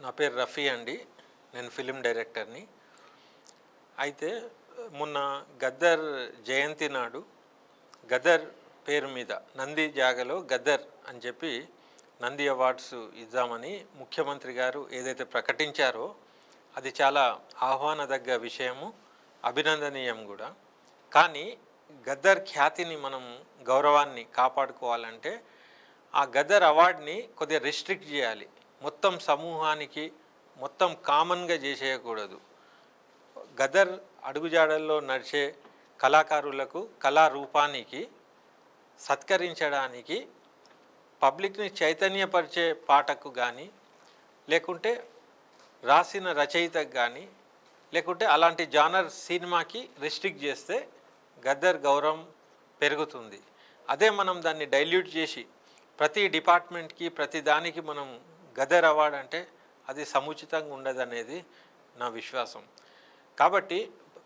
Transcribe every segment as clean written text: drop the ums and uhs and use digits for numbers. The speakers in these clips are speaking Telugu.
నా పేరు రఫీ అండి. నేను ఫిలిం డైరెక్టర్ని. అయితే మొన్న గద్దర్ జయంతి నాడు గద్దర్ పేరు మీద నంది జాగలో గద్దర్ అని చెప్పి నంది అవార్డ్స్ ఇద్దామని ముఖ్యమంత్రి గారు ఏదైతే ప్రకటించారో అది చాలా ఆహ్వానదగ్గ విషయము, అభినందనీయం కూడా. కానీ గద్దర్ ఖ్యాతిని మనం గౌరవాన్ని కాపాడుకోవాలంటే ఆ గద్దర్ అవార్డ్ని కొద్దిగా రిస్ట్రిక్ట్ చేయాలి. మొత్తం సమూహానికి మొత్తం కామన్గా చేసేయకూడదు. గద్దర్ అడుగుజాడల్లో నడిచే కళాకారులకు కళారూపానికి సత్కరించడానికి పబ్లిక్ని చైతన్యపరిచే పాటకు కానీ, లేకుంటే రాసిన రచయితకు కానీ, లేకుంటే అలాంటి జానర్ సినిమాకి రిస్ట్రిక్ట్ చేస్తే గద్దర్ గౌరవం పెరుగుతుంది. అదే మనం దాన్ని డైల్యూట్ చేసి ప్రతి డిపార్ట్మెంట్కి ప్రతి దానికి మనం గద్దర్ అవార్డ్ అంటే అది సముచితంగా ఉండదనేది నా విశ్వాసం. కాబట్టి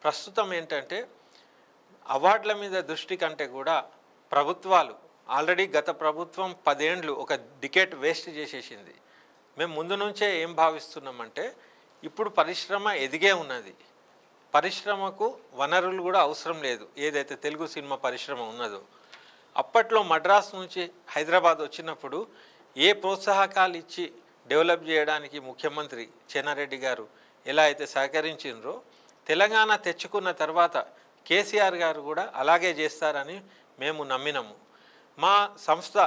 ప్రస్తుతం ఏంటంటే అవార్డుల మీద దృష్టి కంటే కూడా ప్రభుత్వాలు ఆల్రెడీ గత ప్రభుత్వం 10 ఏళ్ళు ఒక డికేట్ వేస్ట్ చేసేసింది. మేము ముందు నుంచే ఏం భావిస్తున్నామంటే ఇప్పుడు పరిశ్రమ ఎదిగే ఉన్నది. పరిశ్రమకు వనరులు కూడా అవసరం లేదు. ఏదైతే తెలుగు సినిమా పరిశ్రమ ఉన్నదో అప్పట్లో మద్రాస్ నుంచి హైదరాబాద్ వచ్చినప్పుడు ఏ ప్రోత్సాహకాలు ఇచ్చి డెవలప్ చేయడానికి ముఖ్యమంత్రి చెన్నారెడ్డి గారు ఎలా అయితే సహకరించిండ్రో తెలంగాణ తెచ్చుకున్న తర్వాత కేసీఆర్ గారు కూడా అలాగే చేస్తారని మేము నమ్మినాము. మా సంస్థ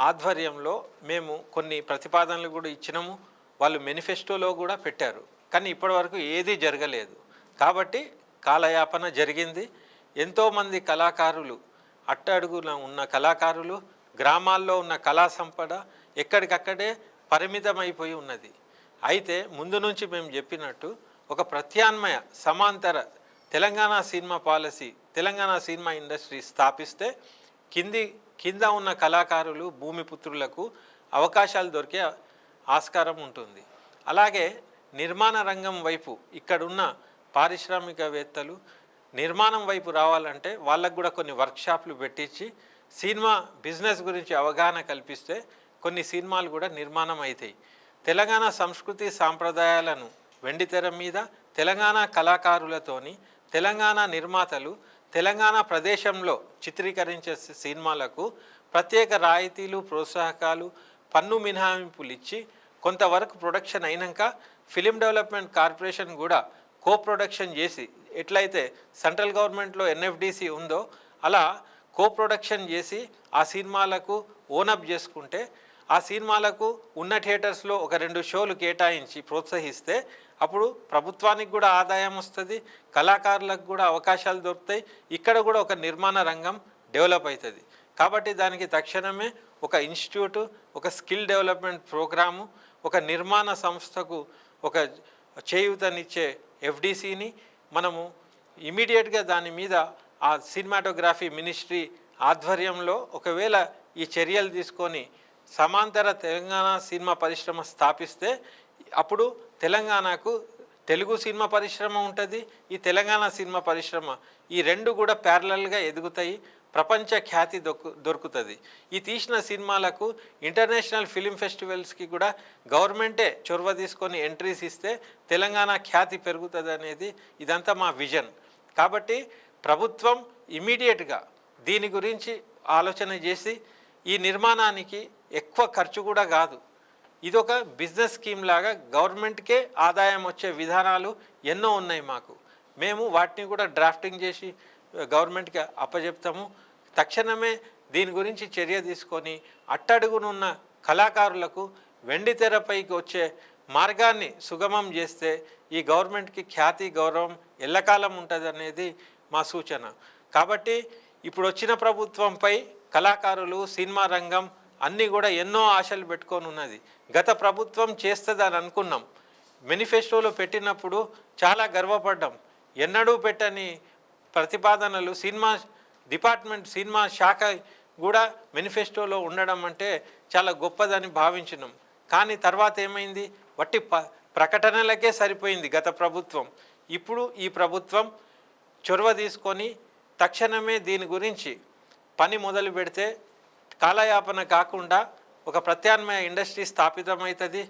ఆధ్వర్యంలో మేము కొన్ని ప్రతిపాదనలు కూడా ఇచ్చినాము. వాళ్ళు మేనిఫెస్టోలో కూడా పెట్టారు. కానీ ఇప్పటివరకు ఏదీ జరగలేదు. కాబట్టి కాలయాపన జరిగింది. ఎంతోమంది కళాకారులు, అట్టడుగున ఉన్న కళాకారులు, గ్రామాల్లో ఉన్న కళా సంపద ఎక్కడికక్కడే పరిమితమైపోయి ఉన్నది. అయితే ముందు నుంచి మేము చెప్పినట్టు ఒక ప్రత్యామ్నాయ సమాంతర Telangana cinema policy, Telangana cinema industry స్థాపిస్తే కింద ఉన్న కళాకారులు, భూమిపుత్రులకు అవకాశాలు దొరికే ఆస్కారం ఉంటుంది. అలాగే నిర్మాణ రంగం వైపు ఇక్కడున్న పారిశ్రామికవేత్తలు నిర్మాణం వైపు రావాలంటే వాళ్ళకు కూడా కొన్ని వర్క్షాప్లు పెట్టించి సినిమా బిజినెస్ గురించి అవగాహన కల్పిస్తే కొన్ని సినిమాలు కూడా నిర్మాణం అవుతాయి. తెలంగాణ సంస్కృతి సాంప్రదాయాలను వెండితెర మీద తెలంగాణ కళాకారులతోని తెలంగాణ నిర్మాతలు తెలంగాణ ప్రదేశంలో చిత్రీకరించే సినిమాలకు ప్రత్యేక రాయితీలు, ప్రోత్సాహకాలు, పన్ను మినహాయింపులు ఇచ్చి కొంతవరకు ప్రొడక్షన్ అయినాక ఫిలిం డెవలప్మెంట్ కార్పొరేషన్ కూడా కో ప్రొడక్షన్ చేసి ఎట్లయితే సెంట్రల్ గవర్నమెంట్లో ఎన్ఎఫ్డిసి ఉందో అలా కో ప్రొడక్షన్ చేసి ఆ సినిమాలకు ఓనప్ చేసుకుంటే ఆ సినిమాలకు ఉన్న థియేటర్స్లో ఒక 2 షోలు కేటాయించి ప్రోత్సహిస్తే అప్పుడు ప్రభుత్వానికి కూడా ఆదాయం వస్తుంది, కళాకారులకు కూడా అవకాశాలు దొరుకుతాయి, ఇక్కడ కూడా ఒక నిర్మాణ రంగం డెవలప్ అవుతుంది. కాబట్టి దానికి తక్షణమే ఒక ఇన్స్టిట్యూటు, ఒక స్కిల్ డెవలప్మెంట్ ప్రోగ్రాము, ఒక నిర్మాణ సంస్థకు ఒక చేయూతనిచ్చే ఎఫ్డిసిని మనము ఇమీడియట్గా దాని మీద ఆ సినిమాటోగ్రఫీ మినిస్ట్రీ ఆధ్వర్యంలో ఒకవేళ ఈ చర్యలు తీసుకొని సమాంతర తెలంగాణ సినిమా పరిశ్రమ స్థాపిస్తే అప్పుడు తెలంగాణకు తెలుగు సినిమా పరిశ్రమ ఉంటుంది, ఈ తెలంగాణ సినిమా పరిశ్రమ ఈ రెండు కూడా ప్యారలల్గా ఎదుగుతాయి, ప్రపంచ ఖ్యాతి దొరుకుతుంది. ఈ తీసిన సినిమాలకు ఇంటర్నేషనల్ ఫిలిం ఫెస్టివల్స్కి కూడా గవర్నమెంటే చొరవ తీసుకొని ఎంట్రీస్ ఇస్తే తెలంగాణ ఖ్యాతి పెరుగుతుంది అనేది ఇదంతా మా విజన్. కాబట్టి ప్రభుత్వం ఇమీడియట్గా దీని గురించి ఆలోచన చేసి ఈ నిర్మాణానికి ఎక్కువ ఖర్చు కూడా కాదు, ఇదొక బిజినెస్ స్కీమ్ లాగా గవర్నమెంట్కే ఆదాయం వచ్చే విధానాలు ఎన్నో ఉన్నాయి మాకు. మేము వాటిని కూడా డ్రాఫ్టింగ్ చేసి గవర్నమెంట్కి అప్పచెప్తాము. తక్షణమే దీని గురించి చర్య తీసుకొని అట్టడుగునున్న కళాకారులకు వెండితెరపైకి వచ్చే మార్గాన్ని సుగమం చేస్తే ఈ గవర్నమెంట్కి ఖ్యాతి, గౌరవం ఎల్లకాలం ఉంటుంది అనేది మా సూచన. కాబట్టి ఇప్పుడు వచ్చిన ప్రభుత్వంపై కళాకారులు, సినిమా రంగం అన్నీ కూడా ఎన్నో ఆశలు పెట్టుకొని ఉన్నది. గత ప్రభుత్వం చేస్తుందని అనుకున్నాం, మేనిఫెస్టోలో పెట్టినప్పుడు చాలా గర్వపడ్డాం. ఎన్నడూ పెట్టని ప్రతిపాదనలు సినిమా డిపార్ట్మెంట్, సినిమా శాఖ కూడా మేనిఫెస్టోలో ఉండడం అంటే చాలా గొప్పదని భావించినాం. కానీ తర్వాత ఏమైంది, వట్టి ప్రకటనలకే సరిపోయింది గత ప్రభుత్వం. ఇప్పుడు ఈ ప్రభుత్వం చొరవ తీసుకొని తక్షణమే దీని గురించి పని మొదలు పెడితే కాలయాపన కాకుండా ఒక ప్రత్యామ్నాయ ఇండస్ట్రీ స్థాపితమవుతుంది.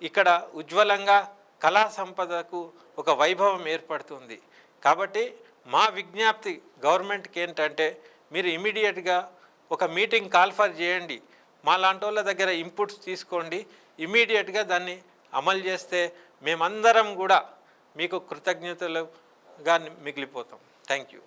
ఇక్కడ ఉజ్వలంగా కళా సంపదకు ఒక వైభవం ఏర్పడుతుంది. కాబట్టి మా విజ్ఞప్తి గవర్నమెంట్కి ఏంటంటే, మీరు ఇమీడియట్గా ఒక మీటింగ్ కాల్ఫర్ చేయండి, మా లాంటి వాళ్ళ దగ్గర ఇన్పుట్స్ తీసుకోండి, ఇమీడియట్గా దాన్ని అమలు చేస్తే మేమందరం కూడా మీకు కృతజ్ఞతలుగా మిగిలిపోతాం. Thank you.